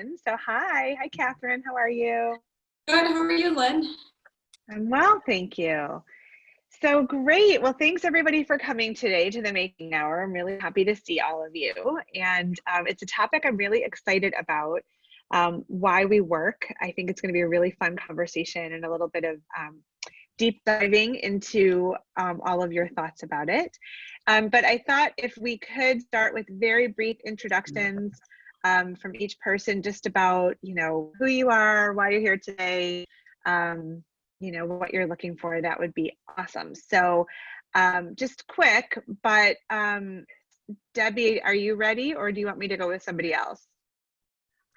Catherine. So hi, Catherine. How are you? Good. How are you, Lynn? I'm well, thank you. So great. Well, thanks everybody for coming today to the Making Hour. I'm really happy to see all of you. And it's a topic I'm really excited about, why we work. I think it's going to be a really fun conversation and a little bit of deep diving into all of your thoughts about it. But I thought if we could start with very brief introductions from each person, just about, who you are, why you're here today, what you're looking for, that would be awesome. So just quick, but Debbie, are you ready, or do you want me to go with somebody else?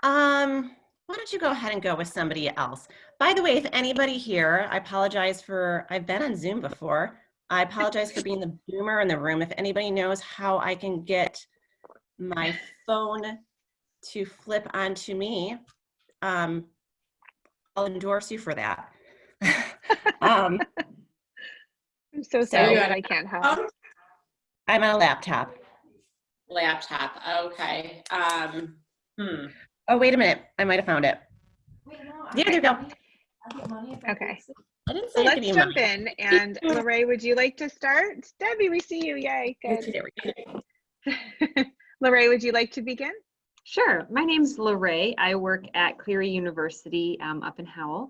Why don't you go ahead and go with somebody else? By the way, if anybody here, I've been on Zoom before. I apologize for being the boomer in the room. If anybody knows how I can get my phone to flip onto me, I'll endorse you for that. I'm so sorry that I can't help. I'm on a laptop. Laptop. Okay. Oh, wait a minute. I might have found it. Wait, no, Yeah, there you go. Okay. I didn't So say let's jump in. And Lorraine, would you like to start? Debbie, we see you. Yay, good. There we go. Lorraine, would you like to begin? Sure. My name's Lorraine. I work at Cleary University up in Howell.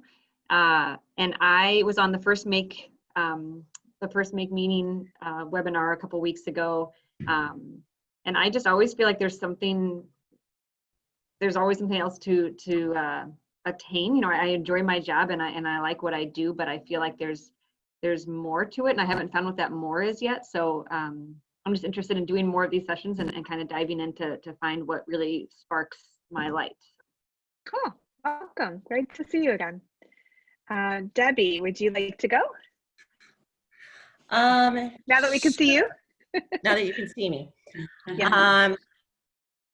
And I was on the first Make Meaning webinar a couple weeks ago. And I just always feel like there's always something else to attain. I enjoy my job and I like what I do, but I feel like there's more to it, and I haven't found what that more is yet. So I'm just interested in doing more of these sessions and kind of diving into to find what really sparks my light. Cool. Welcome. Great to see you again. Debbie, would you like to go? Now that we can see you. Now that you can see me. Yeah.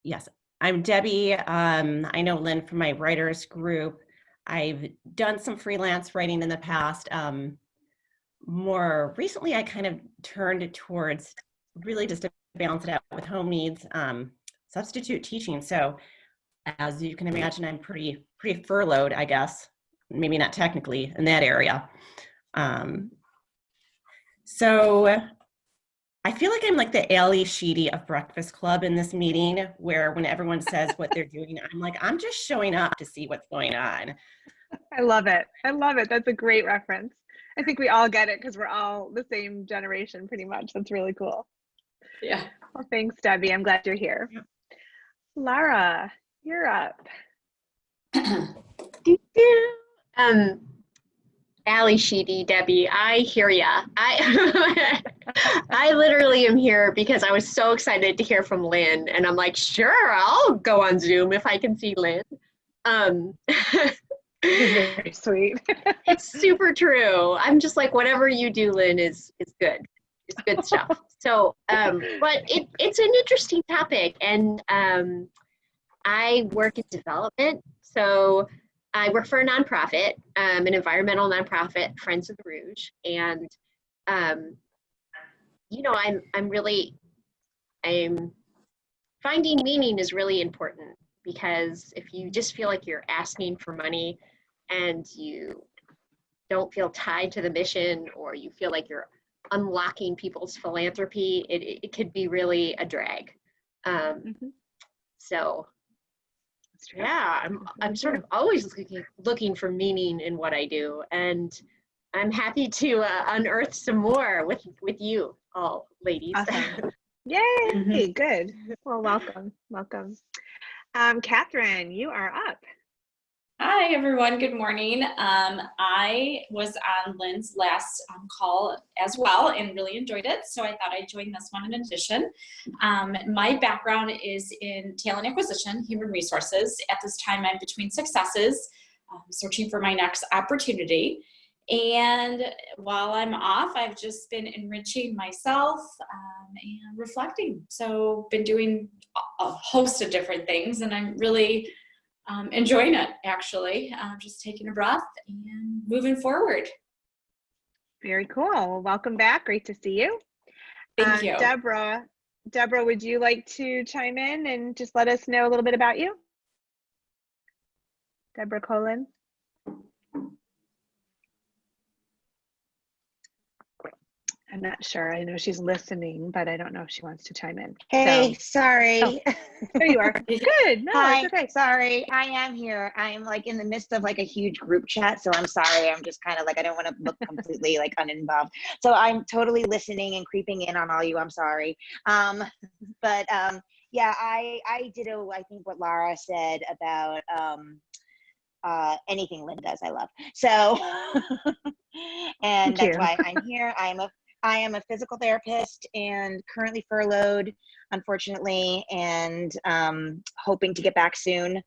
Yes, I'm Debbie. I know Lynn from my writers group. I've done some freelance writing in the past. More recently, I kind of turned towards really just to balance it out with home needs, substitute teaching. So as you can imagine, I'm pretty furloughed, I guess. Maybe not technically in that area. So I feel like I'm like the Ali Sheedy of Breakfast Club in this meeting, where when everyone says what they're doing, I'm like, I'm just showing up to see what's going on. I love it. I love it. That's a great reference. I think we all get it because we're all the same generation pretty much. That's really cool. Yeah. Well, thanks, Debbie. I'm glad you're here. Yeah. Lara, you're up. Ali Sheedy, Debbie, I hear ya. I literally am here because I was so excited to hear from Lynn, and I'm like, sure, I'll go on Zoom if I can see Lynn. Very sweet. It's super true. I'm just like, whatever you do, Lynn, is good. It's good stuff. So, but it's an interesting topic, and I work in development, so I work for a nonprofit, an environmental nonprofit, Friends of the Rouge, and I'm finding meaning is really important, because if you just feel like you're asking for money and you don't feel tied to the mission, or you feel like you're unlocking people's philanthropy, it could be really a drag. So. Yeah, I'm sort of always looking for meaning in what I do, and I'm happy to unearth some more with you all, ladies. Awesome. Yay, good. Well, welcome. Catherine, you are up. Hi, everyone. Good morning. I was on Lynn's last call as well and really enjoyed it, so I thought I'd join this one in addition. My background is in talent acquisition, human resources. At this time, I'm between successes, searching for my next opportunity. And while I'm off, I've just been enriching myself and reflecting. So been doing a host of different things, and I'm really enjoying it, actually. Just taking a breath and moving forward. Very cool. Well, welcome back. Great to see you. Thank you. Deborah, would you like to chime in and just let us know a little bit about you? Deborah Colin? I'm not sure. I know she's listening, but I don't know if she wants to chime in. Hey, So, sorry. there you are. Good. No, Hi, it's okay. sorry. I am here. I'm like in the midst of like a huge group chat, so I'm sorry. I'm just kind of like, I don't want to look completely like uninvolved. So I'm totally listening and creeping in on all you. I'm sorry. Yeah, I ditto, I think what Lara said about anything Lynn does, I love. So, and Thank that's you. why I'm here. I am a physical therapist and currently furloughed, unfortunately, and hoping to get back soon.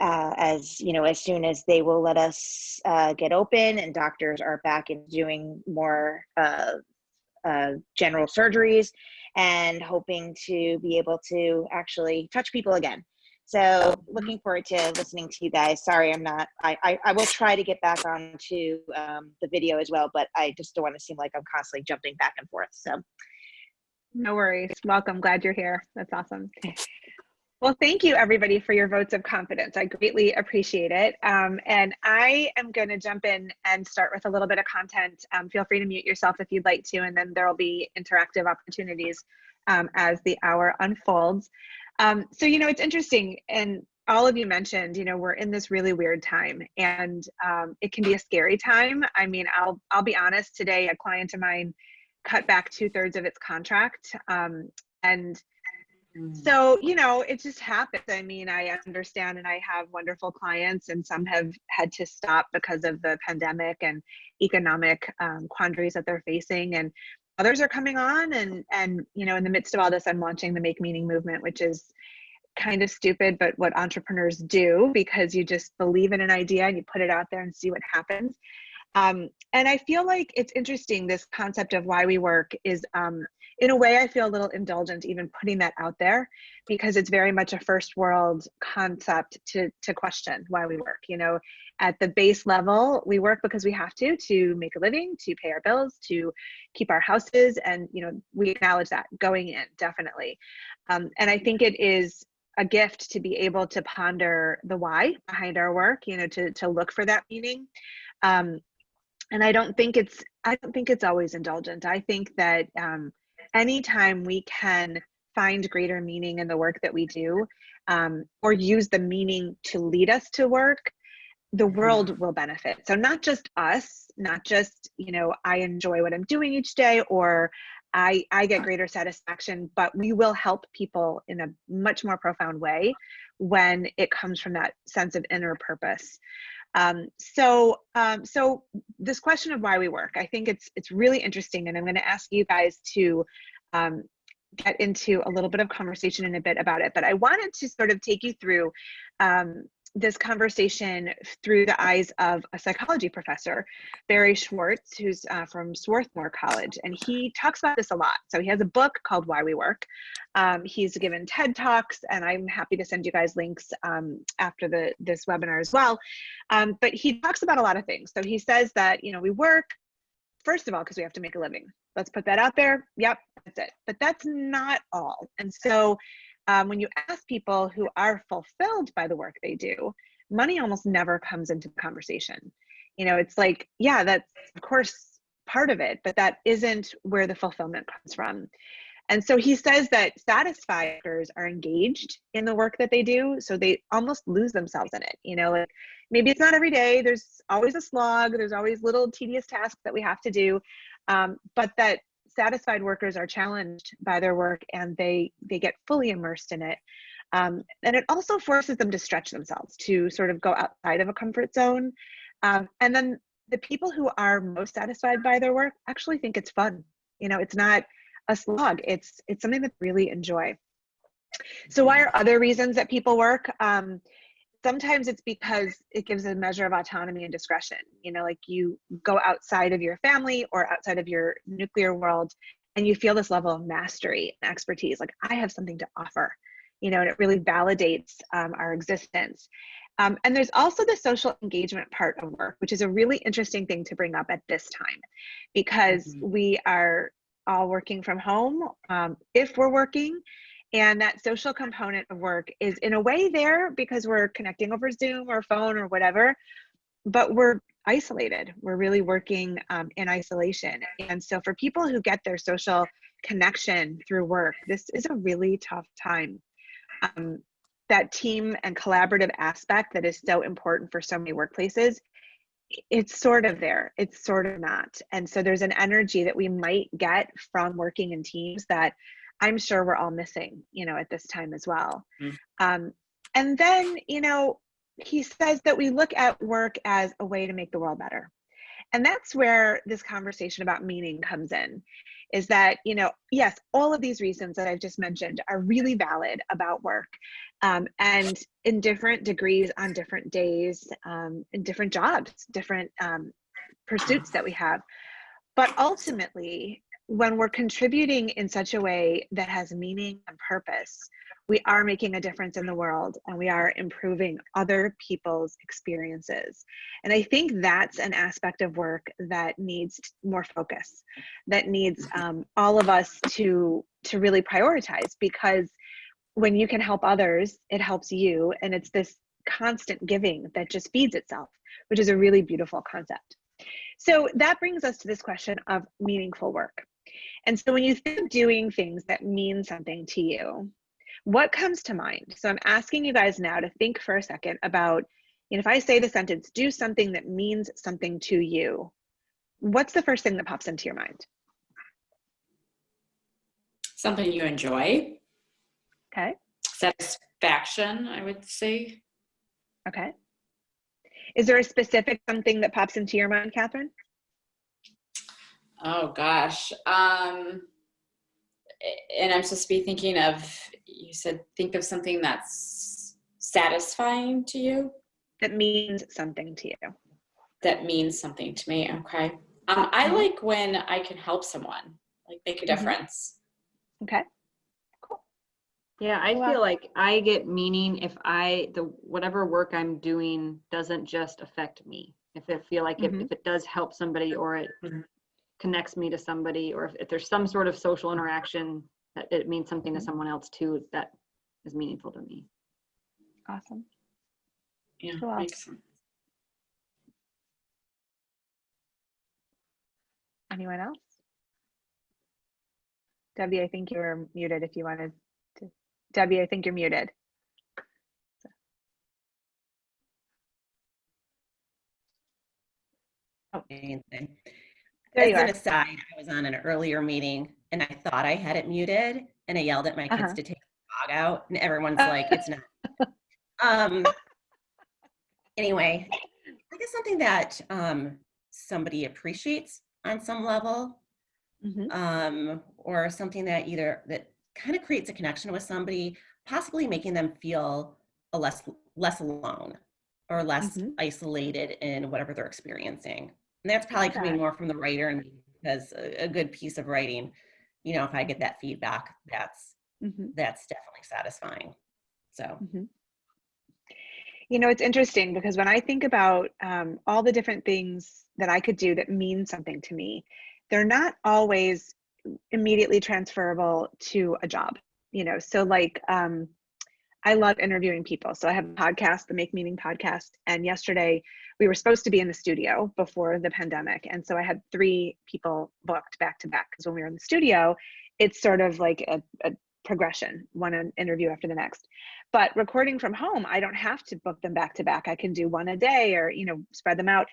As you know, as soon as they will let us get open and doctors are back in doing more general surgeries, and hoping to be able to actually touch people again. So looking forward to listening to you guys. Sorry, I will try to get back onto the video as well, but I just don't want to seem like I'm constantly jumping back and forth. So No worries. Welcome. Glad you're here. That's awesome. Well, thank you everybody for your votes of confidence. I greatly appreciate it. And I am going to jump in and start with a little bit of content. Feel free to mute yourself if you'd like to, and then there'll be interactive opportunities as the hour unfolds. So, you know, it's interesting, and all of you mentioned, you know, we're in this really weird time, and it can be a scary time. I mean, I'll be honest, today a client of mine cut back 2/3 of its contract. And so, you know, it just happens. I mean, I understand, and I have wonderful clients, and some have had to stop because of the pandemic and economic quandaries that they're facing, and others are coming on. And you know, in the midst of all this, I'm launching the Make Meaning movement, which is kind of stupid, but what entrepreneurs do, because you just believe in an idea and you put it out there and see what happens. And I feel like it's interesting, this concept of why we work is, in a way, I feel a little indulgent even putting that out there, because it's very much a first world concept to question why we work. You know, at the base level, we work because we have to make a living, to pay our bills, to keep our houses. And, you know, we acknowledge that going in, definitely. And I think it is a gift to be able to ponder the why behind our work, you know, to look for that meaning. And I don't think it's always indulgent. I think that anytime we can find greater meaning in the work that we do, or use the meaning to lead us to work, the world will benefit. So not just us, not just, you know, I enjoy what I'm doing each day, or I get greater satisfaction, but we will help people in a much more profound way when it comes from that sense of inner purpose. So this question of why we work, I think it's really interesting, and I'm going to ask you guys to get into a little bit of conversation in a bit about it. But I wanted to sort of take you through this conversation through the eyes of a psychology professor, Barry Schwartz, who's from Swarthmore College, and he talks about this a lot. So he has a book called Why We Work. He's given TED Talks, and I'm happy to send you guys links after this webinar as well. But he talks about a lot of things. So he says that, you know, we work, first of all, because we have to make a living. Let's put that out there. Yep, that's it. But that's not all. And so when you ask people who are fulfilled by the work they do, money almost never comes into the conversation. You know, it's like, yeah, that's of course part of it, but that isn't where the fulfillment comes from. And so he says that satisfied workers are engaged in the work that they do, so they almost lose themselves in it. You know, like maybe it's not every day, there's always a slog, there's always little tedious tasks that we have to do, but that satisfied workers are challenged by their work, and they get fully immersed in it. And it also forces them to stretch themselves, to sort of go outside of a comfort zone. And then the people who are most satisfied by their work actually think it's fun. You know, it's not a slog, it's something that they really enjoy. So why are other reasons that people work? Sometimes it's because it gives a measure of autonomy and discretion. You know, like you go outside of your family or outside of your nuclear world, and you feel this level of mastery and expertise, like I have something to offer, you know, and it really validates our existence. And there's also the social engagement part of work, which is a really interesting thing to bring up at this time, because we are all working from home, if we're working, And that social component of work is in a way there because we're connecting over Zoom or phone or whatever, but we're isolated. We're really working in isolation. And so for people who get their social connection through work, this is a really tough time. That team and collaborative aspect that is so important for so many workplaces, it's sort of there, it's sort of not. And so there's an energy that we might get from working in teams that I'm sure we're all missing, at this time as well. And then, he says that we look at work as a way to make the world better. And that's where this conversation about meaning comes in, is that, yes, all of these reasons that I've just mentioned are really valid about work, and in different degrees on different days, in different jobs, different pursuits that we have. But ultimately, when we're contributing in such a way that has meaning and purpose, we are making a difference in the world and we are improving other people's experiences. And I think that's an aspect of work that needs more focus, that needs all of us to really prioritize, because when you can help others, it helps you. And it's this constant giving that just feeds itself, which is a really beautiful concept. So that brings us to this question of meaningful work. And so when you think of doing things that mean something to you, what comes to mind? So I'm asking you guys now to think for a second about, if I say the sentence, do something that means something to you, what's the first thing that pops into your mind? Something you enjoy. Okay. Satisfaction, I would say. Okay. Is there a specific something that pops into your mind, Catherine? Oh gosh. And I'm supposed to be thinking of, you said, think of something that's satisfying to you. That means something to you. That means something to me. Okay. I like when I can help someone, like make a difference. Okay. Cool. Yeah, I feel like I get meaning if whatever work I'm doing doesn't just affect me. If I feel like if it does help somebody, or it connects me to somebody, or if there's some sort of social interaction that it means something to someone else too, that is meaningful to me. Awesome. Yeah, cool. Makes sense. Anyone else? Debbie, I think you're muted if you wanted to. Debbie, I think you're muted. Oh, anything. There As you an are. aside, I was on an earlier meeting and I thought I had it muted, and I yelled at my kids to take the dog out, and everyone's like, it's not. Anyway, I guess something that somebody appreciates on some level, or something that that kind of creates a connection with somebody, possibly making them feel less alone or less isolated in whatever they're experiencing. And that's probably coming more from the writer, and because a good piece of writing, if I get that feedback, that's definitely satisfying. So. It's interesting because when I think about all the different things that I could do that mean something to me, they're not always immediately transferable to a job. So like I love interviewing people. So I have a podcast, the Make Meaning podcast. And yesterday we were supposed to be in the studio before the pandemic. And so I had 3 people booked back to back, because when we were in the studio, it's sort of like a progression, one interview after the next. But recording from home, I don't have to book them back to back. I can do one a day, or, spread them out.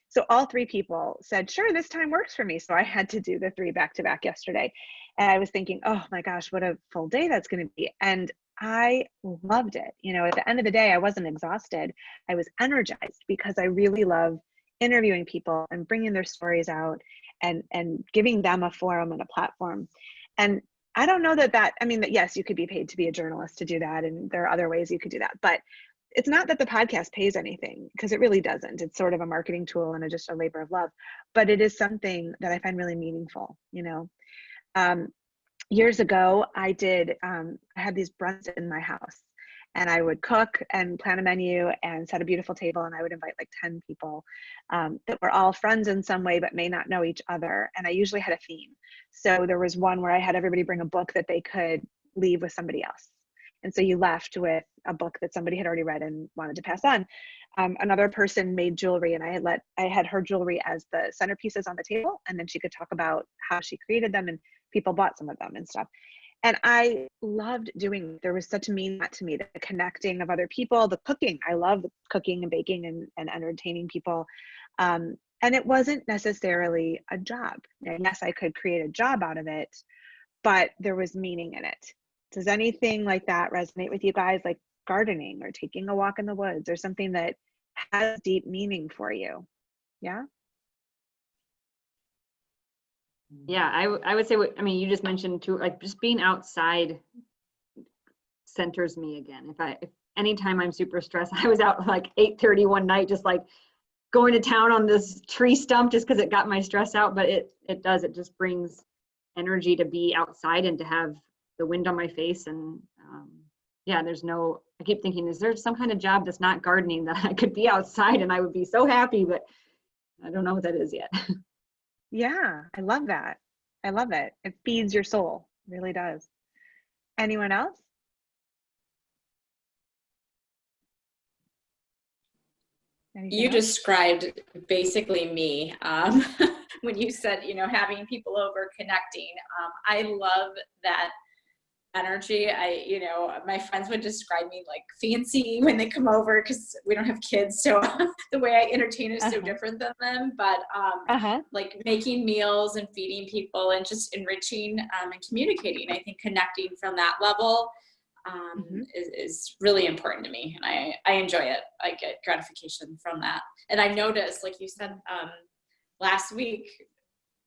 So all 3 people said, sure, this time works for me. So I had to do the 3 back to back yesterday. And I was thinking, oh my gosh, what a full day that's going to be. And I loved it. At the end of the day, I wasn't exhausted. I was energized, because I really love interviewing people and bringing their stories out and giving them a forum and a platform. And I don't know that yes, you could be paid to be a journalist to do that. And there are other ways you could do that. But it's not that the podcast pays anything, because it really doesn't. It's sort of a marketing tool and just a labor of love. But it is something that I find really meaningful, Years ago, I had these brunches in my house, and I would cook and plan a menu and set a beautiful table, and I would invite like 10 people that were all friends in some way but may not know each other. And I usually had a theme. So there was one where I had everybody bring a book that they could leave with somebody else. And so you left with a book that somebody had already read and wanted to pass on. Another person made jewelry, and I had her jewelry as the centerpieces on the table, and then she could talk about how she created them, and people bought some of them and stuff. And I loved doing, there was such a meaning to me, the connecting of other people, the cooking. I love the cooking and baking and entertaining people. And it wasn't necessarily a job. And yes, I could create a job out of it, but there was meaning in it. Does anything like that resonate with you guys? Like gardening or taking a walk in the woods or something that has deep meaning for you? Yeah. Yeah, I would say I mean, you just mentioned too, like just being outside centers me again. If anytime I'm super stressed, I was out like 8:30 one night, just like going to town on this tree stump just because it got my stress out. But it just brings energy to be outside and to have the wind on my face. And yeah, I keep thinking, is there some kind of job that's not gardening that I could be outside and I would be so happy, but I don't know what that is yet. Yeah, I love that. I love it. It feeds your soul. It really does. Anyone else? Anything You else? described basically me when you said, having people over, connecting. I love that energy. My friends would describe me like fancy when they come over because we don't have kids. So the way I entertain is so different than them. But like making meals and feeding people and just enriching and communicating, I think connecting from that level is really important to me. And I enjoy it. I get gratification from that. And I noticed, like you said, last week,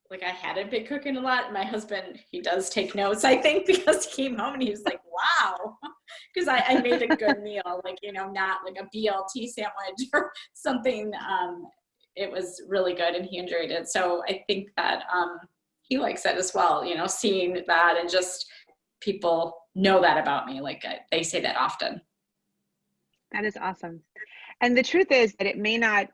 like I hadn't been cooking a lot. My husband, he does take notes, I think, because he came home and he was like, wow, because I made a good meal, like, not like a BLT sandwich or something. It was really good and he enjoyed it. So I think that he likes it as well, seeing that and just people know that about me. Like they say that often. That is awesome. And the truth is that it may not,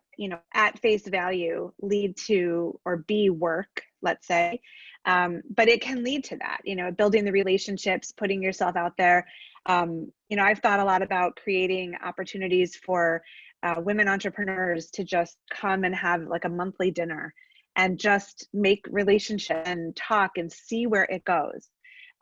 at face value lead to or be work, let's say, but it can lead to that, building the relationships, putting yourself out there. I've thought a lot about creating opportunities for women entrepreneurs to just come and have like a monthly dinner and just make relationship and talk and see where it goes.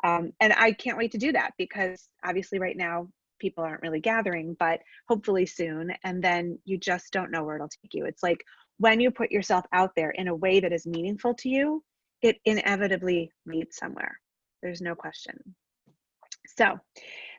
And I can't wait to do that because obviously right now people aren't really gathering, but hopefully soon. And then you just don't know where it'll take you. It's like when you put yourself out there in a way that is meaningful to you, it inevitably leads somewhere. There's no question. So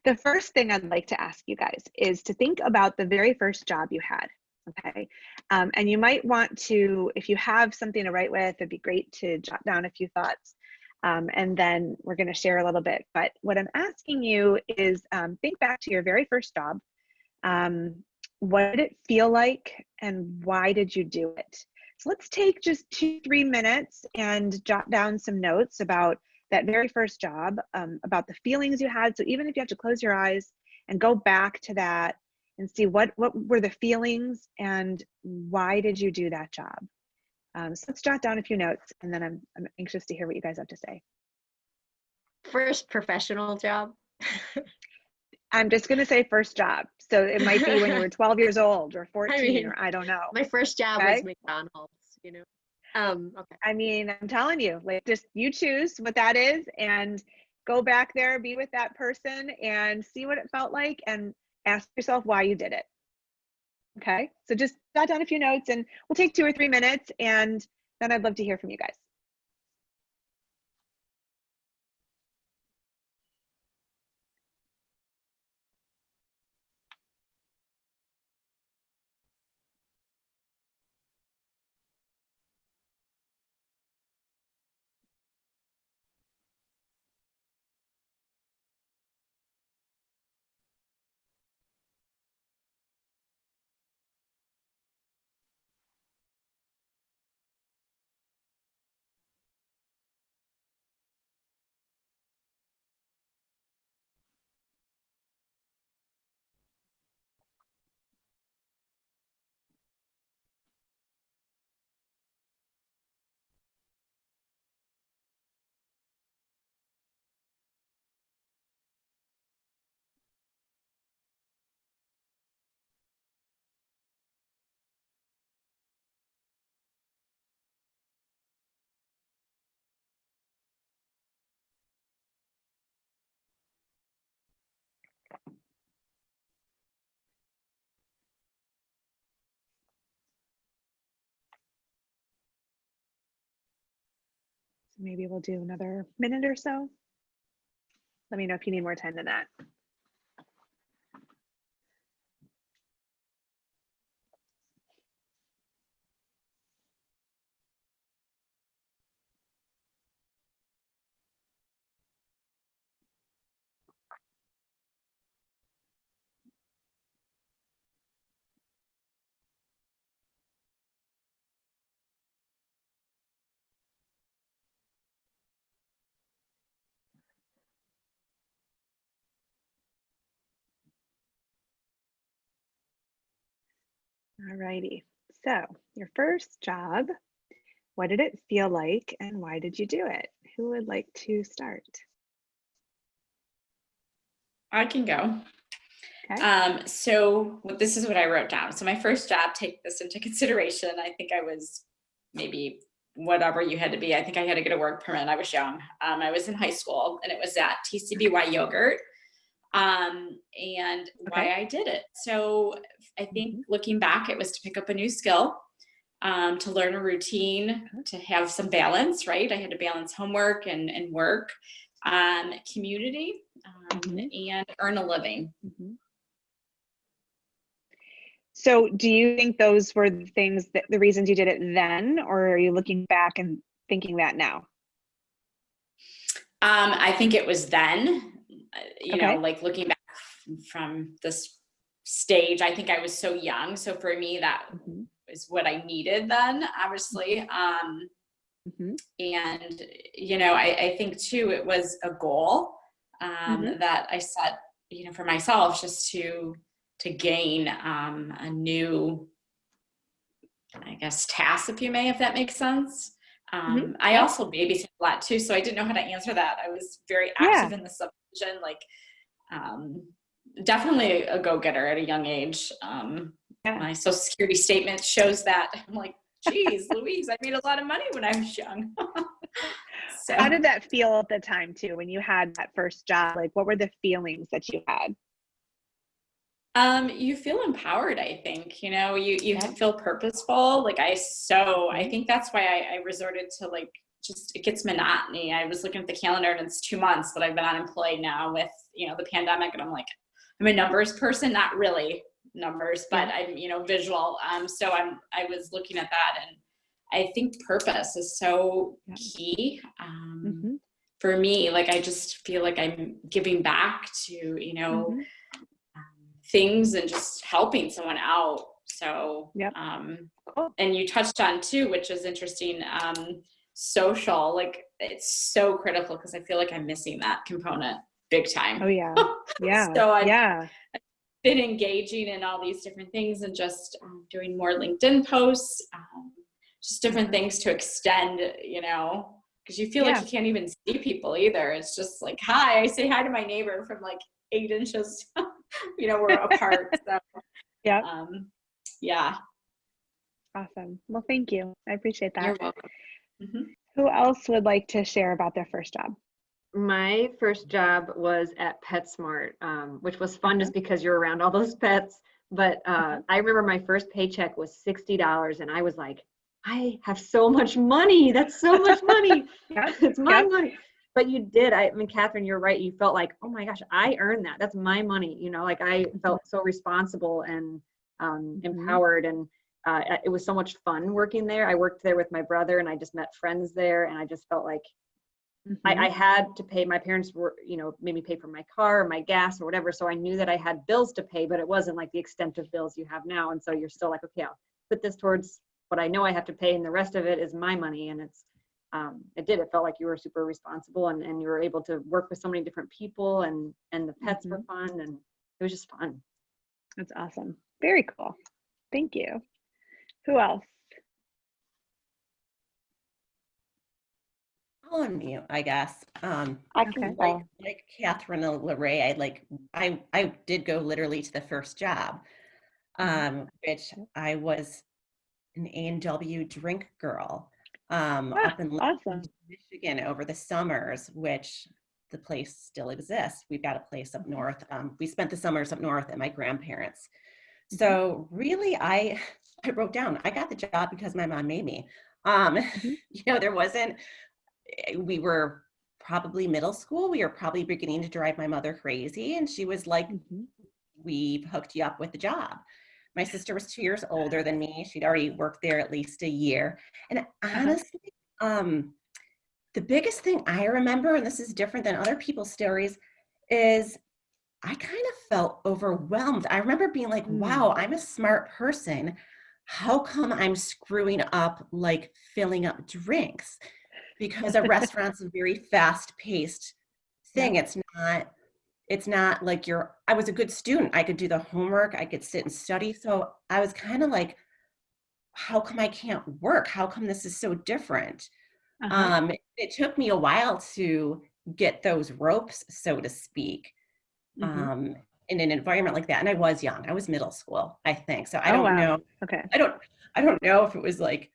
the first thing I'd like to ask you guys is to think about the very first job you had. Okay. And you might want to, if you have something to write with, it'd be great to jot down a few thoughts. And then we're going to share a little bit. But what I'm asking you is think back to your very first job. What did it feel like and why did you do it? So let's take just 2-3 minutes and jot down some notes about that very first job, about the feelings you had. So even if you have to close your eyes and go back to that and see what were the feelings and why did you do that job? So let's jot down a few notes and then I'm anxious to hear what you guys have to say. First professional job. I'm just going to say first job. So it might be when you were 12 years old or 14 or I don't know. My first job was McDonald's, Okay. I mean, I'm telling you, like just you choose what that is and go back there, be with that person and see what it felt like and ask yourself why you did it. Okay. So just jot down a few notes and we'll take 2 or 3 minutes and then I'd love to hear from you guys. So maybe we'll do another minute or so. Let me know if you need more time than that. All righty. So your first job, what did it feel like and why did you do it? Who would like to start? I can go. Okay. So this is what I wrote down. So my first job, take this into consideration. I think I was maybe whatever you had to be. I think I had to get a work permit. I was young. I was in high school and it was at TCBY Yogurt. And why I did it. So I think looking back, it was to pick up a new skill, to learn a routine, to have some balance, right? I had to balance homework and work, community, and earn a living. So do you think those were the things that the reasons you did it then, or are you looking back and thinking that now? I think it was then, you Okay. know, like looking back from this stage, I think I was so young. So for me, that is what I needed then, obviously. And, you know, I think too, it was a goal that I set, you know, for myself, just to gain a new, I guess, task, if you may, if that makes sense. I also babysat a lot too, so I didn't know how to answer that. I was very active in the subdivision, like definitely a go-getter at a young age. My Social Security statement shows that. I'm like, geez, Louise, I made a lot of money when I was young. So, how did that feel at the time too, when you had that first job? Like, what were the feelings that you had? You feel empowered, I think, you know, you feel purposeful. Like I think that's why I resorted to, like, just, it gets monotony. I was looking at the calendar and it's 2 months that I've been unemployed now with, you know, the pandemic. And I'm like, I'm a numbers person, not really numbers, but I'm, you know, visual. So I was looking at that, and I think purpose is so key. For me, like, I just feel like I'm giving back to, you know, things and just helping someone out. So, and you touched on too, which is interesting, social, like it's so critical because I feel like I'm missing that component big time. Oh yeah. Yeah. So I've been engaging in all these different things and just doing more LinkedIn posts, just different things to extend, you know, because you feel like you can't even see people either. It's just like, hi, I say hi to my neighbor from like 8 inches, you know, we're apart. So, yeah. Awesome. Well, thank you. I appreciate that. You're welcome. Who else would like to share about their first job? My first job was at PetSmart, which was fun just because you're around all those pets. But I remember my first paycheck was $60, and I was like, I have so much money. That's so much money. It's my money. But you did. I mean, Catherine, you're right. You felt like, oh my gosh, I earned that. That's my money. You know, like I felt so responsible and empowered, and it was so much fun working there. I worked there with my brother, and I just met friends there, and I just felt like I had to pay. My parents were, you know, made me pay for my car or my gas or whatever. So I knew that I had bills to pay, but it wasn't like the extent of bills you have now. And so you're still like, okay, I'll put this towards what I know I have to pay, and the rest of it is my money. And it's, it felt like you were super responsible, and you were able to work with so many different people, and the pets were fun, and it was just fun. That's awesome. Very cool. Thank you. Who else? I'll unmute, I guess. I can go. Like Catherine and Lorraine, I did go literally to the first job, which I was an A&W drink girl up in awesome. Michigan over the summers, which the place still exists. We've got a place up north. We spent the summers up north at my grandparents'. So really, I wrote down, I got the job because my mom made me. There wasn't, we were probably middle school. We were probably beginning to drive my mother crazy. And she was like, we've hooked you up with the job. My sister was 2 years older than me. She'd already worked there at least a year. And honestly, the biggest thing I remember, and this is different than other people's stories, is I kind of felt overwhelmed. I remember being like, wow, I'm a smart person. How come I'm screwing up, like filling up drinks? Because a restaurant's a very fast-paced thing. It's not like I was a good student. I could do the homework. I could sit and study. So I was kind of like, how come I can't work? How come this is so different? It took me a while to get those ropes, so to speak, in an environment like that. And I was young. I was middle school, I think. So I don't know. Okay. I don't know if it was like,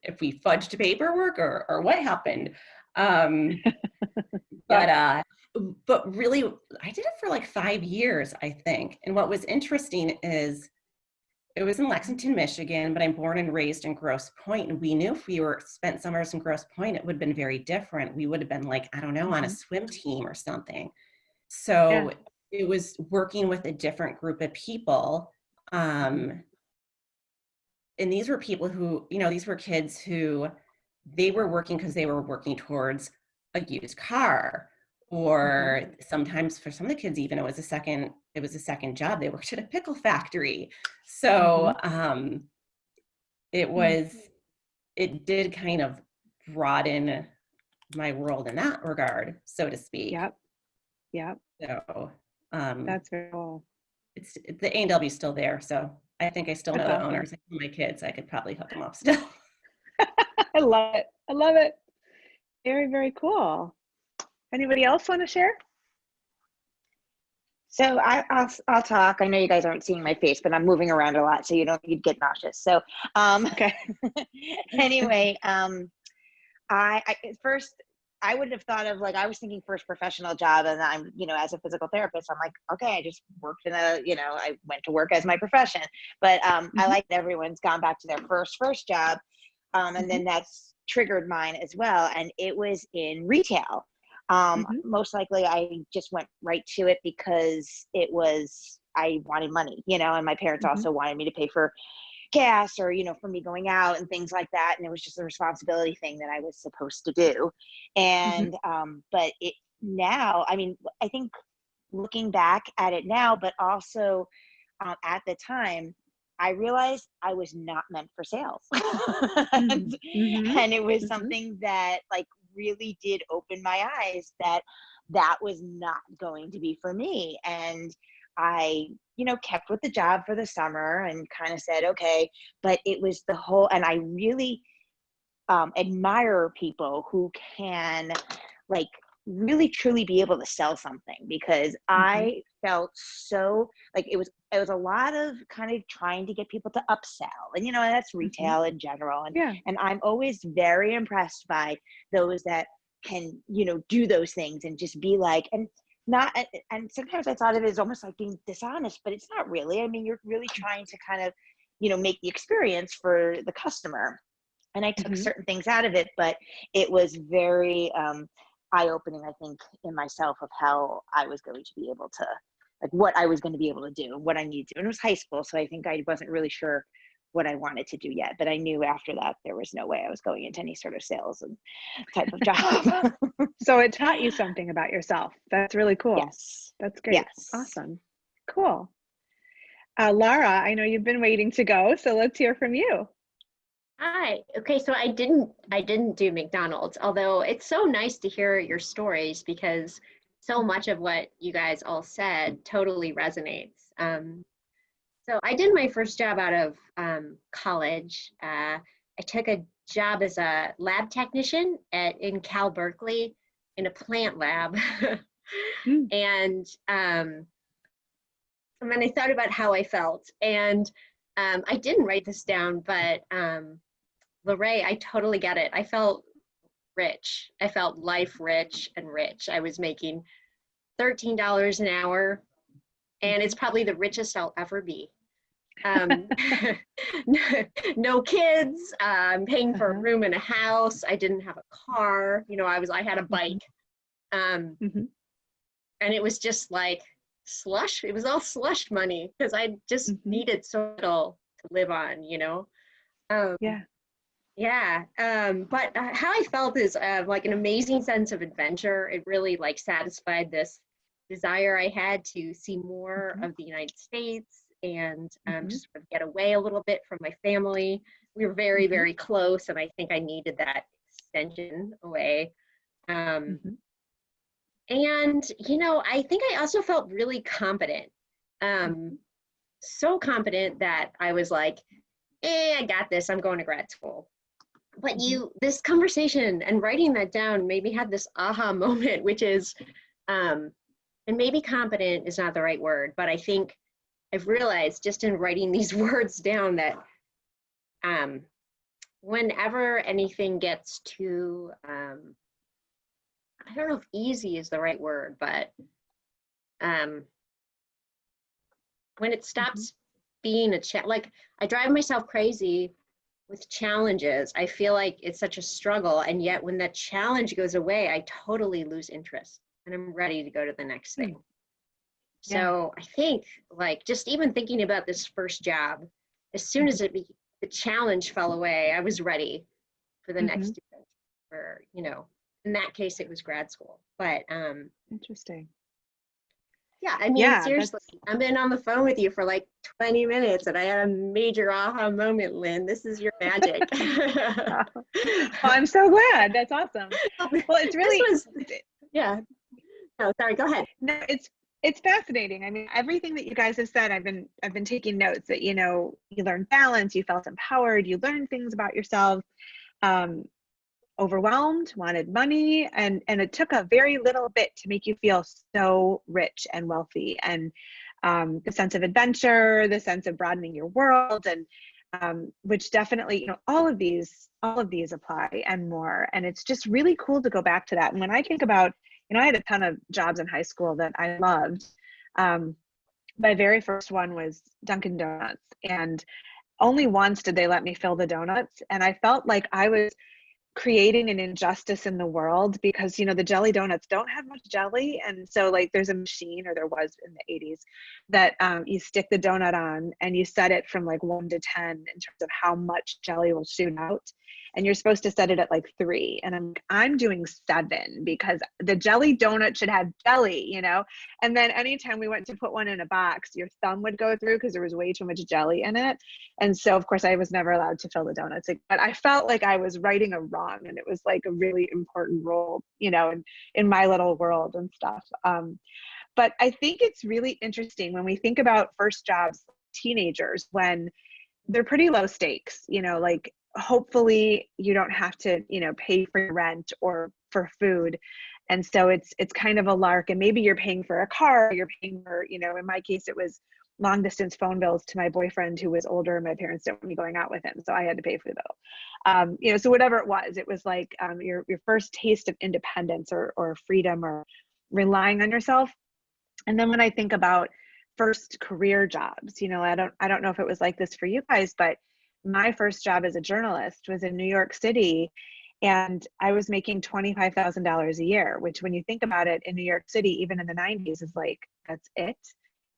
if we fudged paperwork or what happened. But really, I did it for like 5 years, I think. And what was interesting is it was in Lexington, Michigan, but I'm born and raised in Grosse Pointe. And we knew if we spent summers in Grosse Pointe, it would have been very different. We would have been like, I don't know, on a swim team or something. So it was working with a different group of people. And these were people who, these were kids who they were working because they were working towards a used car. Or sometimes for some of the kids, even it was a second job. They worked at a pickle factory. So it did kind of broaden my world in that regard, so to speak. Yep. So That's very cool. It's the A&W is still there. So I think I still know the owners. I know my kids, I could probably hook them up still. I love it. Very, very cool. Anybody else want to share? So I'll talk. I know you guys aren't seeing my face, but I'm moving around a lot, so you'd get nauseous. So okay. Anyway, I first I would have thought of, like, I was thinking first professional job, and I'm, as a physical therapist, I'm like, okay, I just worked in I went to work as my profession. But I like that everyone's gone back to their first job, and then that's triggered mine as well, and it was in retail. Most likely I just went right to it because I wanted money, and my parents also wanted me to pay for gas or, for me going out and things like that. And it was just a responsibility thing that I was supposed to do. And, but now, I mean, I think looking back at it now, but also at the time, I realized I was not meant for sales. And it was something that really did open my eyes that was not going to be for me. And I, kept with the job for the summer and kind of said, okay, but it was and I really admire people who can really truly be able to sell something, because I felt so it was a lot of kind of trying to get people to upsell, and that's retail in general, and I'm always very impressed by those that can do those things and just be and sometimes I thought of it as almost like being dishonest, but it's not really. I mean, you're really trying to kind of make the experience for the customer, and I took certain things out of it, but it was very eye-opening, I think, in myself of how I was going to be able to, what I was going to be able to do, what I needed to. And it was high school, so I think I wasn't really sure what I wanted to do yet, but I knew after that there was no way I was going into any sort of sales and type of job. So it taught you something about yourself. That's really cool. Yes. That's great. Yes. Awesome. Cool. Lara, I know you've been waiting to go, so let's hear from you. Hi. Okay, so I didn't do McDonald's, although it's so nice to hear your stories because so much of what you guys all said totally resonates. So I did my first job out of college. I took a job as a lab technician in Cal Berkeley in a plant lab. And then I thought about how I felt, and I didn't write this down, but Lorraine, I totally get it. I felt rich. I felt life rich and rich. I was making $13 an hour, and it's probably the richest I'll ever be. No kids, I'm paying for a room in a house. I didn't have a car. You know, I had a bike. And it was just like slush. It was all slush money because I just needed so little to live on, you know? But how I felt is like an amazing sense of adventure. It really like satisfied this desire I had to see more of the United States and just sort of get away a little bit from my family. We were very, very close, and I think I needed that extension away. And, you know, I think I also felt really competent. So competent that I was like, I got this, I'm going to grad school. But this conversation and writing that down made me have this aha moment, which is, and maybe competent is not the right word, but I think I've realized just in writing these words down that whenever anything gets too, I don't know if easy is the right word, but when it stops being a challenge, like I drive myself crazy with challenges. I feel like it's such a struggle, and yet when that challenge goes away, I totally lose interest and I'm ready to go to the next thing. So I think like just even thinking about this first job, as soon as the challenge fell away, I was ready for the next event. For, you know, in that case, it was grad school. But interesting. Yeah, I mean, seriously, I've been on the phone with you for like 20 minutes and I had a major aha moment, Lynn. This is your magic. Well, I'm so glad. That's awesome. Well, it's really, No, sorry, go ahead. No, it's fascinating. I mean, everything that you guys have said, I've been taking notes that, you know, you learned balance, you felt empowered, you learned things about yourself, overwhelmed, wanted money, and it took a very little bit to make you feel so rich and wealthy, and the sense of adventure, the sense of broadening your world, and which definitely, you know, all of these apply and more. And it's just really cool to go back to that. And when I think about, you know, I had a ton of jobs in high school that I loved. My very first one was Dunkin' Donuts, and only once did they let me fill the donuts, and I felt like I was creating an injustice in the world because, you know, the jelly donuts don't have much jelly, and so like there's a machine, or there was in the 80s, that you stick the donut on and you set it from like 1 to 10 in terms of how much jelly will shoot out, and you're supposed to set it at like 3, and I'm doing 7 because the jelly donut should have jelly, you know. And then anytime we went to put one in a box, your thumb would go through because there was way too much jelly in it, and so of course I was never allowed to fill the donuts. But I felt like I was righting a wrong, and it was like a really important role, you know, in my little world and stuff. But I think it's really interesting when we think about first jobs, teenagers, when they're pretty low stakes, you know, like hopefully you don't have to, you know, pay for your rent or for food. And so it's kind of a lark, and maybe you're paying for a car, you're paying for, you know, in my case, it was long distance phone bills to my boyfriend who was older, and my parents didn't want me going out with him, so I had to pay for the bill. You know, so whatever it was like your first taste of independence or freedom or relying on yourself. And then when I think about first career jobs, you know, I don't know if it was like this for you guys, but my first job as a journalist was in New York City, and I was making $25,000 a year, which when you think about it in New York City, even in the 90s, is like, that's it.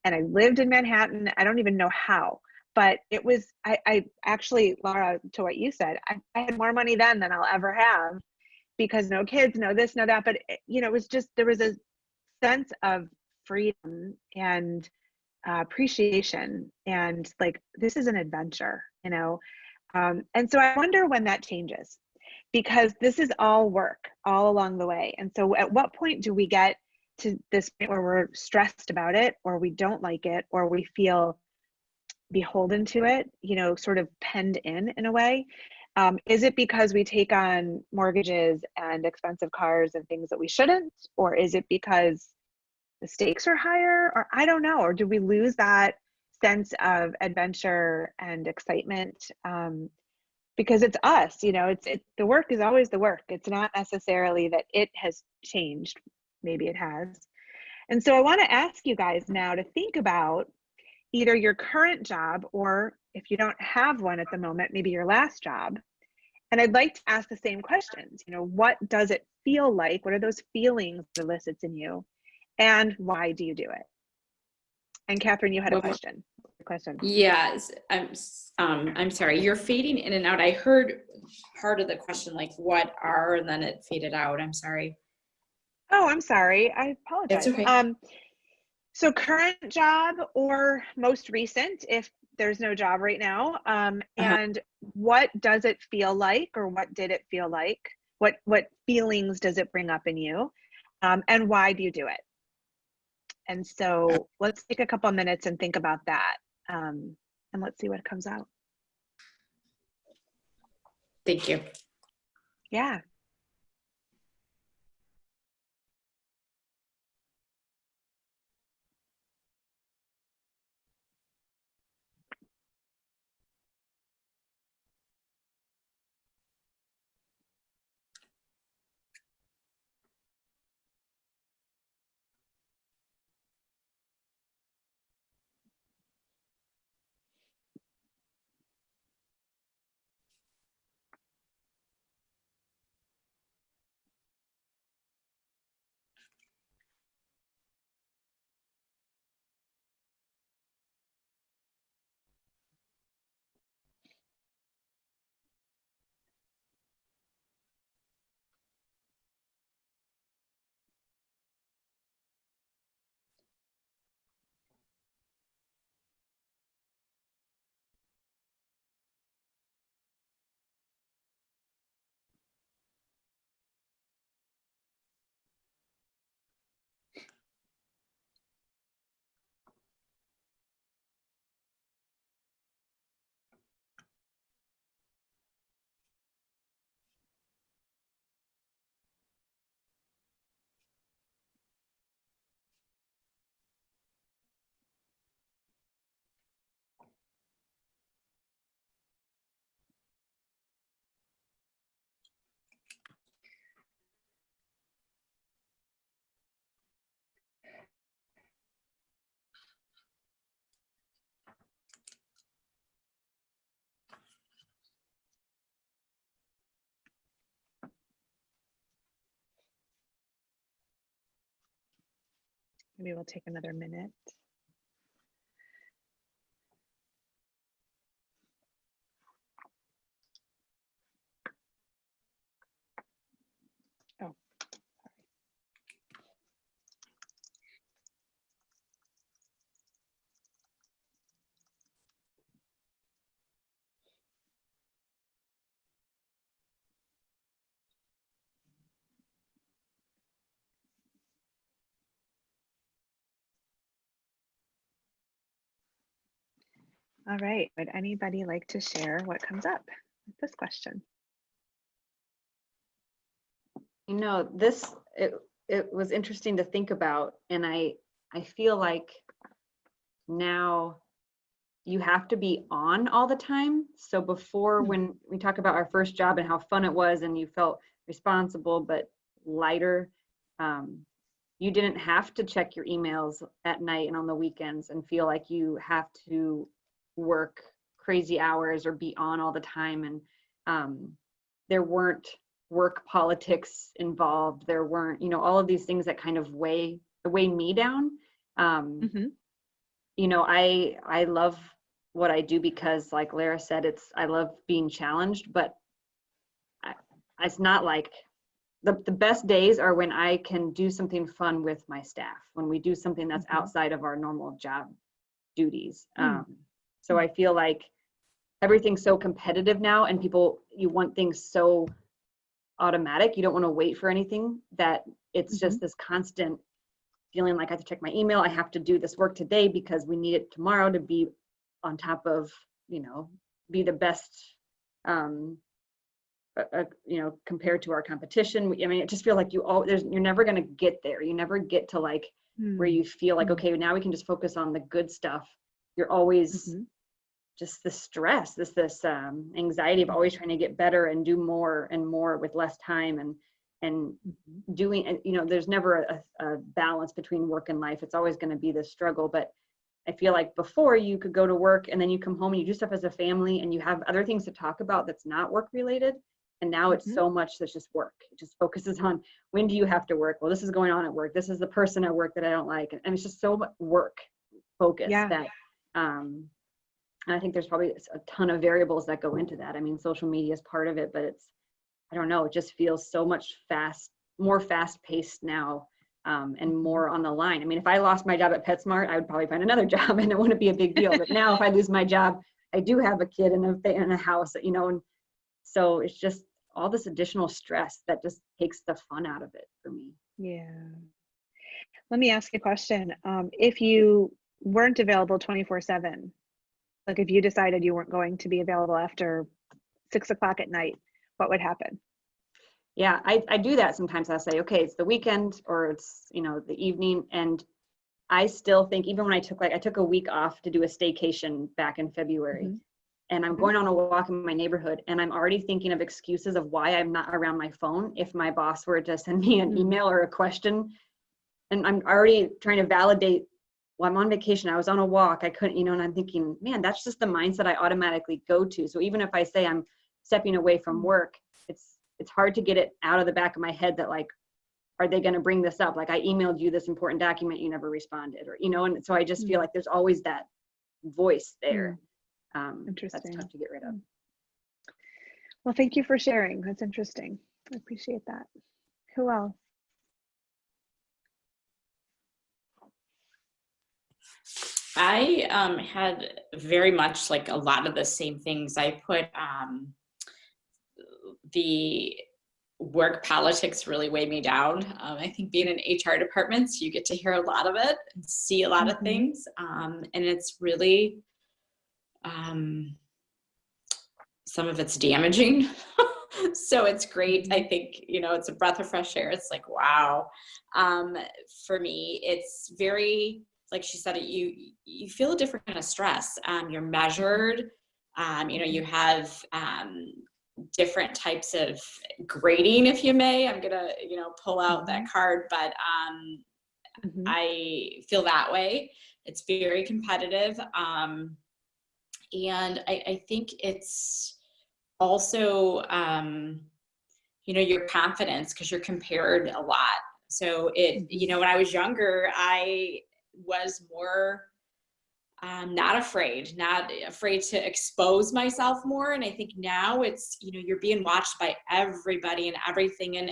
And I lived in Manhattan. I don't even know how, but it was, I actually, Laura, to what you said, I had more money then than I'll ever have because no kids, no this, no that. But, you know, it was just, there was a sense of freedom and appreciation, and like, this is an adventure, you know. And so I wonder when that changes, because this is all work all along the way. And so at what point do we get to this point where we're stressed about it, or we don't like it, or we feel beholden to it, you know, sort of penned in a way? Is it because we take on mortgages and expensive cars and things that we shouldn't? Or is it because the stakes are higher? Or I don't know. Or do we lose that sense of adventure and excitement? because it's us, you know, the work is always the work. It's not necessarily that it has changed. Maybe it has. And so I want to ask you guys now to think about either your current job, or if you don't have one at the moment, maybe your last job. And I'd like to ask the same questions. You know, what does it feel like? What are those feelings it elicits in you? And why do you do it? And Catherine, you had a question. Yes, I'm sorry, you're fading in and out. I heard part of the question, like what are, and then it faded out. I'm sorry. Oh, I'm sorry. I apologize. It's okay. So current job or most recent, if there's no job right now, and what does it feel like, or what did it feel like? What feelings does it bring up in you? And why do you do it? And so let's take a couple minutes and think about that. And let's see what comes out. Thank you. Yeah. Maybe we'll take another minute. Oh, all right. Would anybody like to share what comes up with this question? You know, it was interesting to think about, and I feel like now you have to be on all the time. So before, when we talk about our first job and how fun it was and you felt responsible but lighter, you didn't have to check your emails at night and on the weekends and feel like you have to work crazy hours or be on all the time. And there weren't work politics involved. There weren't, you know, all of these things that kind of weigh me down. You know, I love what I do because, like Lara said, I love being challenged, but it's not like the best days are when I can do something fun with my staff, when we do something that's outside of our normal job duties. So I feel like everything's so competitive now, and you want things so automatic. You don't want to wait for anything, that it's just this constant feeling like I have to check my email. I have to do this work today because we need it tomorrow to be on top of, you know, be the best, you know, compared to our competition. I mean, it just feels like you're never going to get there. You never get to like where you feel like, okay, now we can just focus on the good stuff. You're always just the stress, this anxiety of always trying to get better and do more and more with less time, and doing, and there's never a balance between work and life. It's always going to be this struggle. But I feel like before, you could go to work and then you come home and you do stuff as a family and you have other things to talk about that's not work related. And now it's so much that's just work. It just focuses on, when do you have to work? Well, this is going on at work. This is the person at work that I don't like. And it's just so much work focus that, and I think there's probably a ton of variables that go into that. I mean, social media is part of it, but it's, I don't know, it just feels so much more fast paced now, and more on the line. I mean, if I lost my job at PetSmart, I would probably find another job and it wouldn't be a big deal. But now if I lose my job, I do have a kid and a house, and so it's just all this additional stress that just takes the fun out of it for me. Yeah. Let me ask you a question. If you weren't available 24/7, like if you decided you weren't going to be available after 6 o'clock at night, what would happen? Yeah, I do that sometimes. I'll say, okay, it's the weekend or it's, the evening. And I still think, even when I took a week off to do a staycation back in February, and I'm going on a walk in my neighborhood, and I'm already thinking of excuses of why I'm not around my phone if my boss were to send me an email or a question. And I'm already trying to validate, well, I'm on vacation, I was on a walk, I couldn't, and I'm thinking, man, that's just the mindset I automatically go to. So even if I say I'm stepping away from work, it's hard to get it out of the back of my head that, like, are they going to bring this up? Like, I emailed you this important document, you never responded, or, and so I just feel like there's always that voice there. Interesting. That's tough to get rid of. Well, thank you for sharing. That's interesting. I appreciate that. Who else? I had very much like a lot of the same things. I put the work politics really weighed me down. I think being in HR departments, you get to hear a lot of it and see a lot of things. And it's really, some of it's damaging. So it's great. I think, it's a breath of fresh air. It's like, wow. For me, it's very, like she said, you feel a different kind of stress. You're measured. You have different types of grading, if you may. I'm gonna, pull out that card, but I feel that way. It's very competitive, and I think it's also, your confidence, because you're compared a lot. So when I was younger, I was more not afraid to expose myself more. And I think now it's, you're being watched by everybody and everything. And,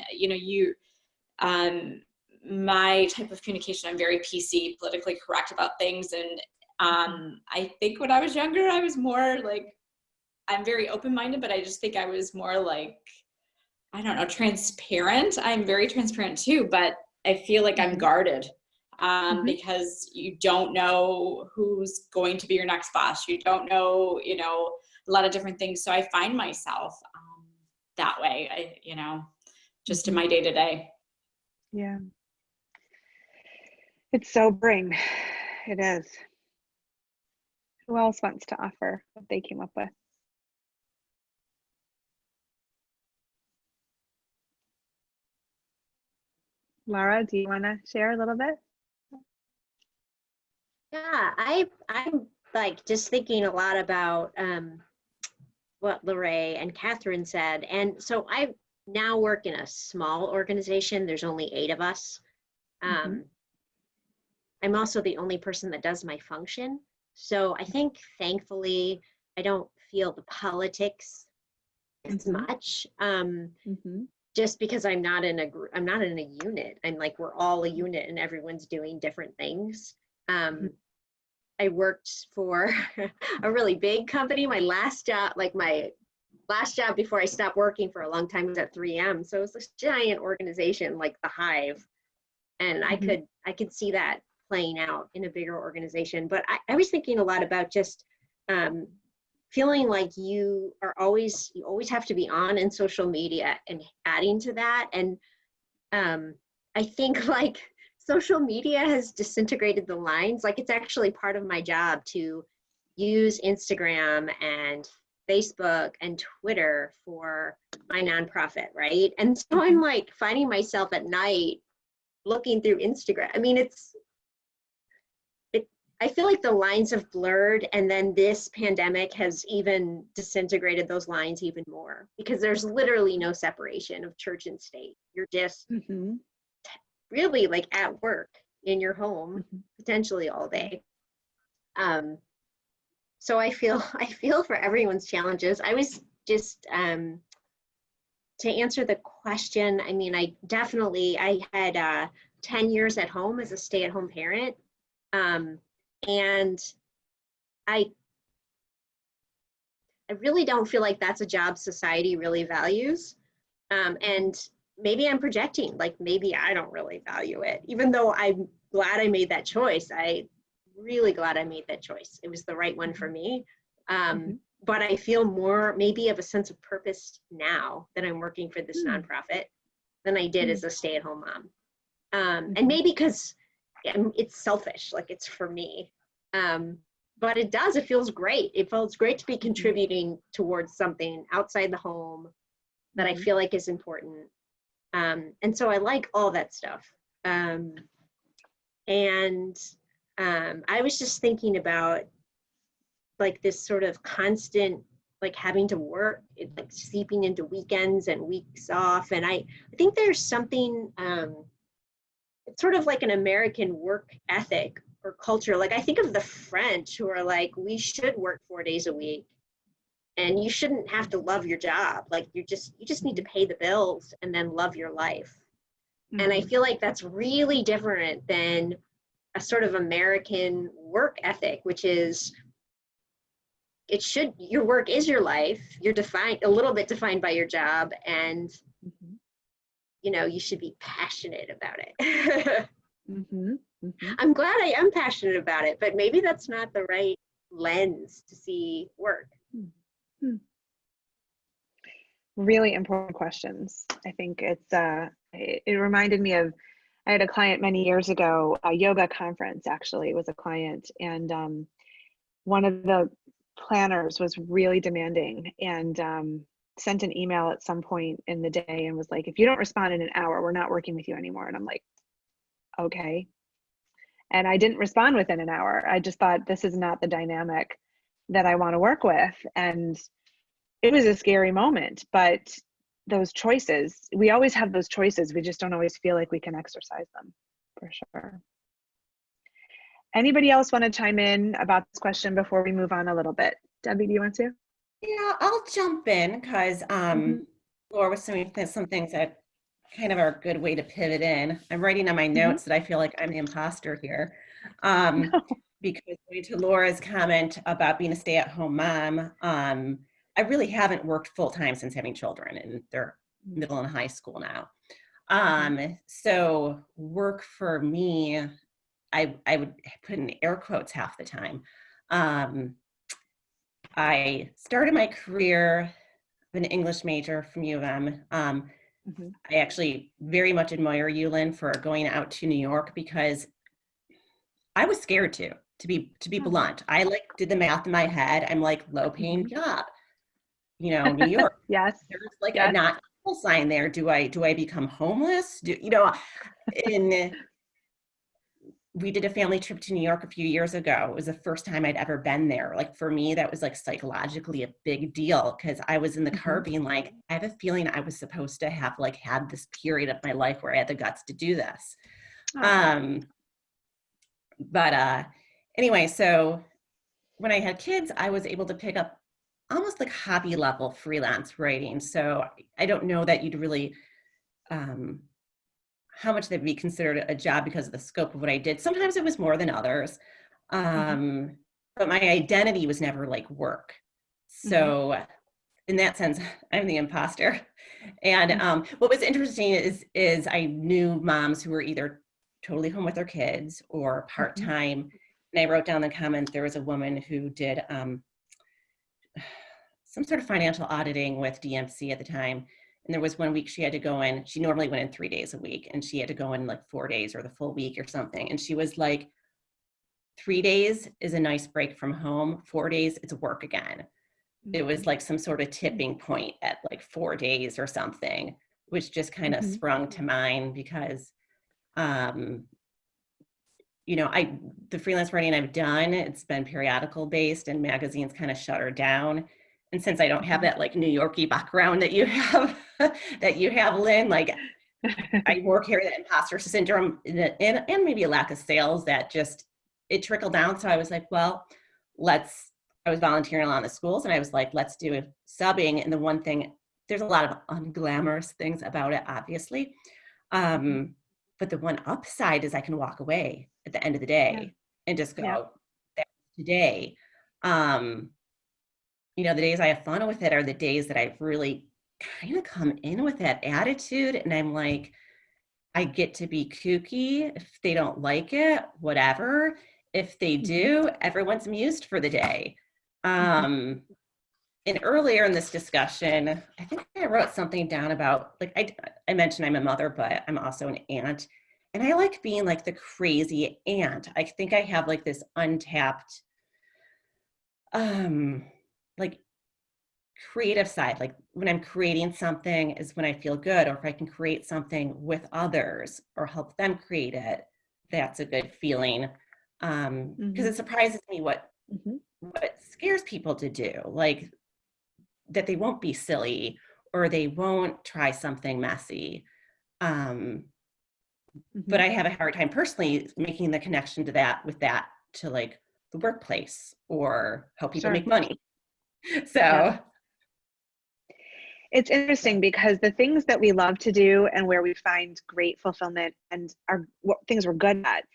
my type of communication, I'm very PC, politically correct about things. And I think when I was younger, I was more like, I'm very open-minded, but I just think I was more like, I don't know, transparent. I'm very transparent too, but I feel like I'm guarded. Because you don't know who's going to be your next boss. You don't know, a lot of different things. So I find myself that way, just in my day to day. Yeah. It's sobering. It is. Who else wants to offer what they came up with? Laura, do you want to share a little bit? Yeah, I'm like just thinking a lot about what Lorraine and Catherine said. And so I now work in a small organization. There's only 8 of us. I'm also the only person that does my function. So I think thankfully I don't feel the politics as much. Just because I'm not in a unit. I'm like, we're all a unit and everyone's doing different things. I worked for a really big company. My last job before I stopped working for a long time was at 3M. So it was this giant organization, like the Hive. And I could see that playing out in a bigger organization. But I was thinking a lot about just feeling like you always have to be on in social media and adding to that. And I think like social media has disintegrated the lines. Like it's actually part of my job to use Instagram and Facebook and Twitter for my nonprofit, right? And so I'm like finding myself at night looking through Instagram. I mean, I feel like the lines have blurred, and then this pandemic has even disintegrated those lines even more, because there's literally no separation of church and state. You're just really like at work in your home, potentially all day. So I feel for everyone's challenges. I was just to answer the question, I mean, I had 10 years at home as a stay-at-home parent. And I really don't feel like that's a job society really values. And maybe I'm projecting, like maybe I don't really value it, even though I'm glad I made that choice. I really glad I made that choice. It was the right one for me. But I feel more maybe of a sense of purpose now that I'm working for this nonprofit than I did as a stay-at-home mom. And maybe because it's selfish, like it's for me. But it feels great. It feels great to be contributing towards something outside the home that I feel like is important. And so I like all that stuff. I was just thinking about like this sort of constant, like having to work, like sleeping into weekends and weeks off. And I think there's something, it's sort of like an American work ethic or culture. Like I think of the French who are like, we should work 4 days a week and you shouldn't have to love your job. Like you just need to pay the bills and then love your life. And I feel like that's really different than a sort of American work ethic, which is, your work is your life. You're a little bit defined by your job, and you know, you should be passionate about it. I'm glad I am passionate about it, but maybe that's not the right lens to see work. Really important questions. I think it reminded me of, I had a client many years ago, a yoga conference actually was a client, and one of the planners was really demanding and sent an email at some point in the day and was like, if you don't respond in an hour, we're not working with you anymore. And I'm like, okay. And I didn't respond within an hour. I just thought, this is not the dynamic that I want to work with. And it was a scary moment, but those choices, we always have those choices. We just don't always feel like we can exercise them, for sure. Anybody else want to chime in about this question before we move on a little bit? Debbie, do you want to? Yeah, I'll jump in because Laura was saying some things that kind of are a good way to pivot in. I'm writing on my notes that I feel like I'm the imposter here. Because going to Laura's comment about being a stay-at-home mom, I really haven't worked full-time since having children, and they're middle and high school now. So work for me, I would put in air quotes half the time. I started my career, an English major from U of M. I actually very much admire you, Lynn, for going out to New York, because I was scared to be blunt. I like did the math in my head. I'm like, low paying job, you know, New York. Yes. There's like a not full sign there. Do I become homeless? We did a family trip to New York a few years ago. It was the first time I'd ever been there. Like for me, that was like psychologically a big deal, because I was in the car being like, I have a feeling I was supposed to have like had this period of my life where I had the guts to do this. Anyway, so when I had kids, I was able to pick up almost like hobby level freelance writing. So I don't know that you'd really, how much that'd be considered a job because of the scope of what I did. Sometimes it was more than others. But my identity was never like work. So in that sense, I'm the imposter. And what was interesting is I knew moms who were either totally home with their kids or part-time. And I wrote down the comment, there was a woman who did some sort of financial auditing with DMC at the time. And there was 1 week she had to go in, she normally went in 3 days a week, and she had to go in like 4 days or the full week or something. And she was like, 3 days is a nice break from home. 4 days, it's work again. It was like some sort of tipping point at like 4 days or something, which just kind of sprung to mind because, you know, the freelance writing I've done, it's been periodical based and magazines kind of shuttered down. And since I don't have that like New Yorkie background that you have, Lynn, like I more carry that imposter syndrome and maybe a lack of sales that just, it trickled down. So I was like, well, I was volunteering on the schools and I was like, let's do subbing. And the one thing, there's a lot of unglamorous things about it, obviously. But the one upside is I can walk away at the end of the day and just go, that's today. You know, the days I have fun with it are the days that I've really kind of come in with that attitude. And I'm like, I get to be kooky. If they don't like it, whatever. If they do, everyone's amused for the day. And earlier in this discussion, I think I wrote something down about, like, I mentioned I'm a mother, but I'm also an aunt. And I like being like the crazy aunt. I think I have like this untapped, like creative side. Like when I'm creating something is when I feel good, or if I can create something with others or help them create it, that's a good feeling. Because it surprises me what scares people to do, like that they won't be silly or they won't try something messy. But I have a hard time personally making the connection to that to like the workplace or how people make money. So it's interesting because the things that we love to do and where we find great fulfillment and are what things we're good at,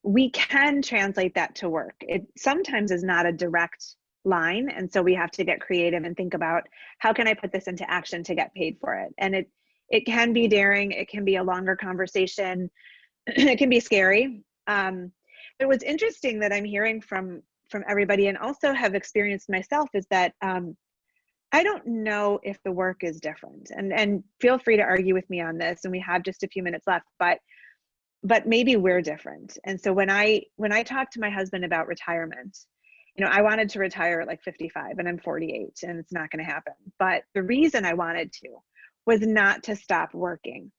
we can translate that to work. It sometimes is not a direct line. And so we have to get creative and think about how can I put this into action to get paid for it? And it can be daring. It can be a longer conversation. It can be scary. But what's interesting that I'm hearing from everybody and also have experienced myself is that I don't know if the work is different. And feel free to argue with me on this. And we have just a few minutes left, but maybe we're different. And so when I talked to my husband about retirement, you know, I wanted to retire at like 55 and I'm 48 and it's not going to happen. But the reason I wanted to was not to stop working.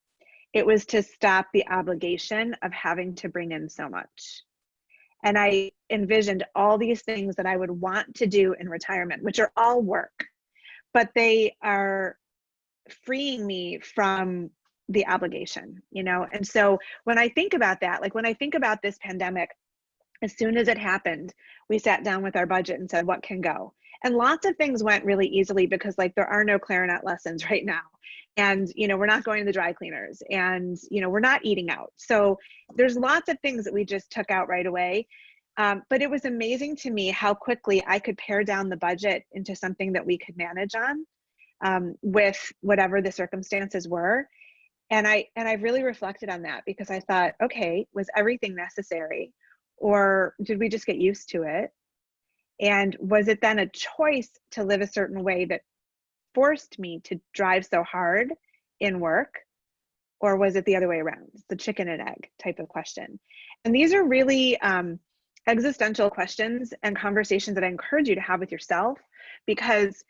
It was to stop the obligation of having to bring in so much. And I envisioned all these things that I would want to do in retirement, which are all work, but they are freeing me from the obligation, you know? And so when I think about that, like when I think about this pandemic, as soon as it happened, we sat down with our budget and said, what can go? And lots of things went really easily because like there are no clarinet lessons right now. And, you know, we're not going to the dry cleaners and, you know, we're not eating out. So there's lots of things that we just took out right away. But it was amazing to me how quickly I could pare down the budget into something that we could manage on with whatever the circumstances were. And I really reflected on that because I thought, okay, was everything necessary? Or did we just get used to it? And was it then a choice to live a certain way that forced me to drive so hard in work? Or was it the other way around? It's the chicken and egg type of question. And these are really existential questions and conversations that I encourage you to have with yourself, because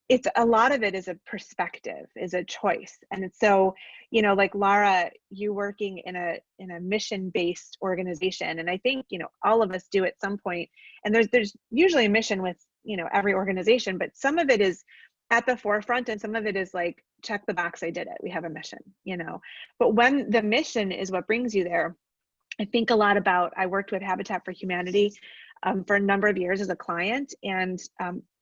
it's a lot of it is a perspective, is a choice. And it's so, you know, like Lara, you working in a mission-based organization. And I think, you know, all of us do at some point, and there's usually a mission with, you know, every organization, but some of it is at the forefront and some of it is like, check the box, I did it. We have a mission, you know, but when the mission is what brings you there, I think a lot about, I worked with Habitat for Humanity for a number of years as a client, and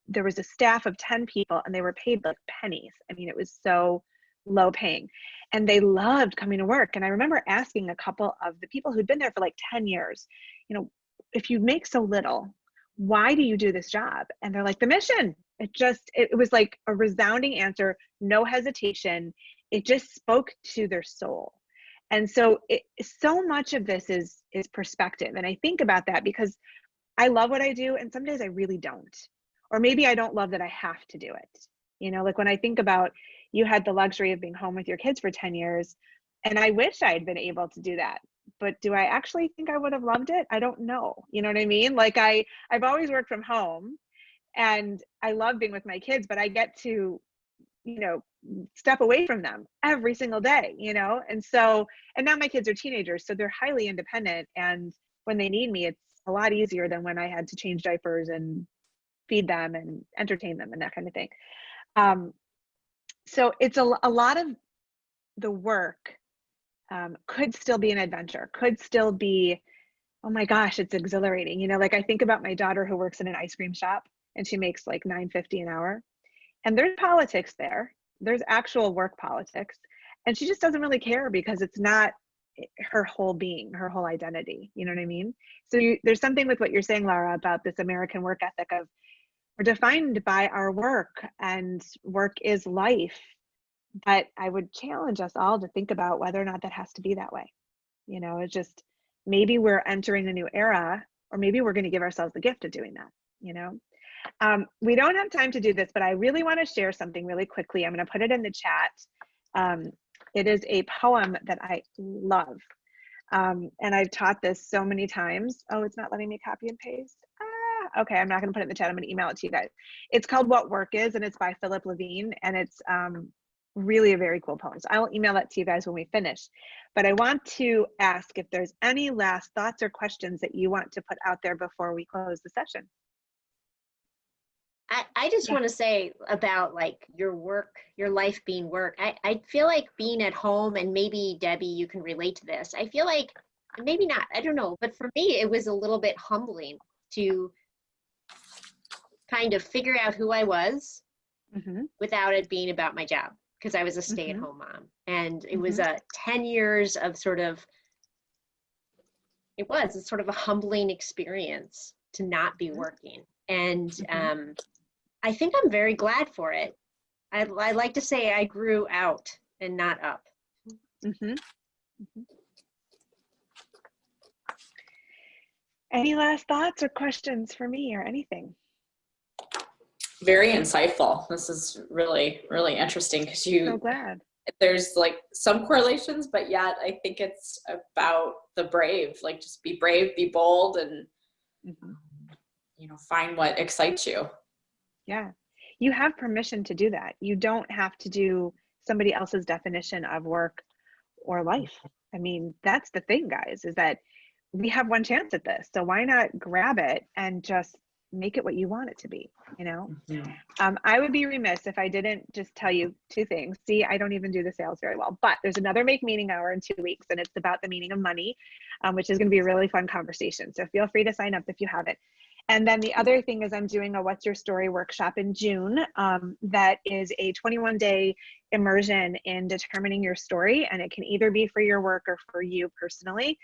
there was a staff of 10 people and they were paid like pennies. I mean, it was so low paying and they loved coming to work. And I remember asking a couple of the people who'd been there for like 10 years, you know, if you make so little, why do you do this job? And they're like, the mission. It was like a resounding answer, no hesitation. It just spoke to their soul. And so so much of this is perspective. And I think about that because I love what I do. And some days I really don't. Or maybe I don't love that I have to do it. You know, like when I think about, you had the luxury of being home with your kids for 10 years, and I wish I had been able to do that. but do I actually think I would have loved it? I don't know. You know what I mean? Like I've always worked from home and I love being with my kids, but I get to, you know, step away from them every single day, you know? And so, and now my kids are teenagers, so they're highly independent. And when they need me, it's a lot easier than when I had to change diapers and feed them and entertain them and that kind of thing. So it's a lot of the work could still be an adventure, could still be, oh my gosh, it's exhilarating. You know, like I think about my daughter who works in an ice cream shop and she makes like $9.50 an hour. And there's politics there. There's actual work politics. And she just doesn't really care because it's not her whole being, her whole identity. You know what I mean? So there's something with what you're saying, Laura, about this American work ethic of we're defined by our work and work is life. But I would challenge us all to think about whether or not that has to be that way. You know, it's just maybe we're entering a new era, or maybe we're going to give ourselves the gift of doing that, you know? We don't have time to do this, but I really want to share something really quickly. I'm going to put it in the chat. It is a poem that I love. And I've taught this so many times. Oh, it's not letting me copy and paste. Okay, I'm not going to put it in the chat. I'm going to email it to you guys. It's called What Work Is, and it's by Philip Levine, and it's really a very cool poem. So I'll email that to you guys when we finish. But I want to ask if there's any last thoughts or questions that you want to put out there before we close the session. I just want to say about like your work, your life being work. I feel like being at home, and maybe Debbie, you can relate to this. I feel like, maybe not, I don't know, but for me, it was a little bit humbling to kind of figure out who I was without it being about my job, because I was a stay-at-home mom. And it was 10 years of sort of, it's sort of a humbling experience to not be working. And I think I'm very glad for it. I like to say I grew out and not up. Any last thoughts or questions for me or anything? Very insightful. This is really, really interesting because So glad. There's like some correlations, but yet I think it's about the brave, like just be brave, be bold, and you know, find what excites you. Yeah. You have permission to do that. You don't have to do somebody else's definition of work or life. I mean, that's the thing, guys, is that we have one chance at this. So why not grab it and just make it what you want it to be, you know? I would be remiss if I didn't just tell you two things. See, I don't even do the sales very well, but there's another Make Meaning Hour in 2 weeks, and it's about the meaning of money, which is going to be a really fun conversation. So feel free to sign up if you haven't. And then the other thing is I'm doing a What's Your Story workshop in June that is a 21-day immersion in determining your story, and it can either be for your work or for you personally.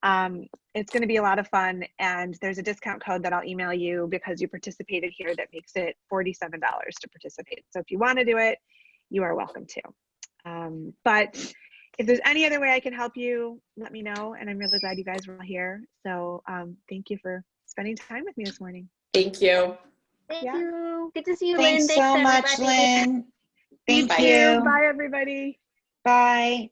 It's going to be a lot of fun, and there's a discount code that I'll email you because you participated here that makes it $47 to participate. So if you want to do it, you are welcome to. But if there's any other way I can help you, let me know. And I'm really glad you guys were all here. So thank you for spending time with me this morning. Thank you. Thank you. Good to see you, Thanks Lynn. so much, Lynn. Thank you. Bye, everybody. Bye.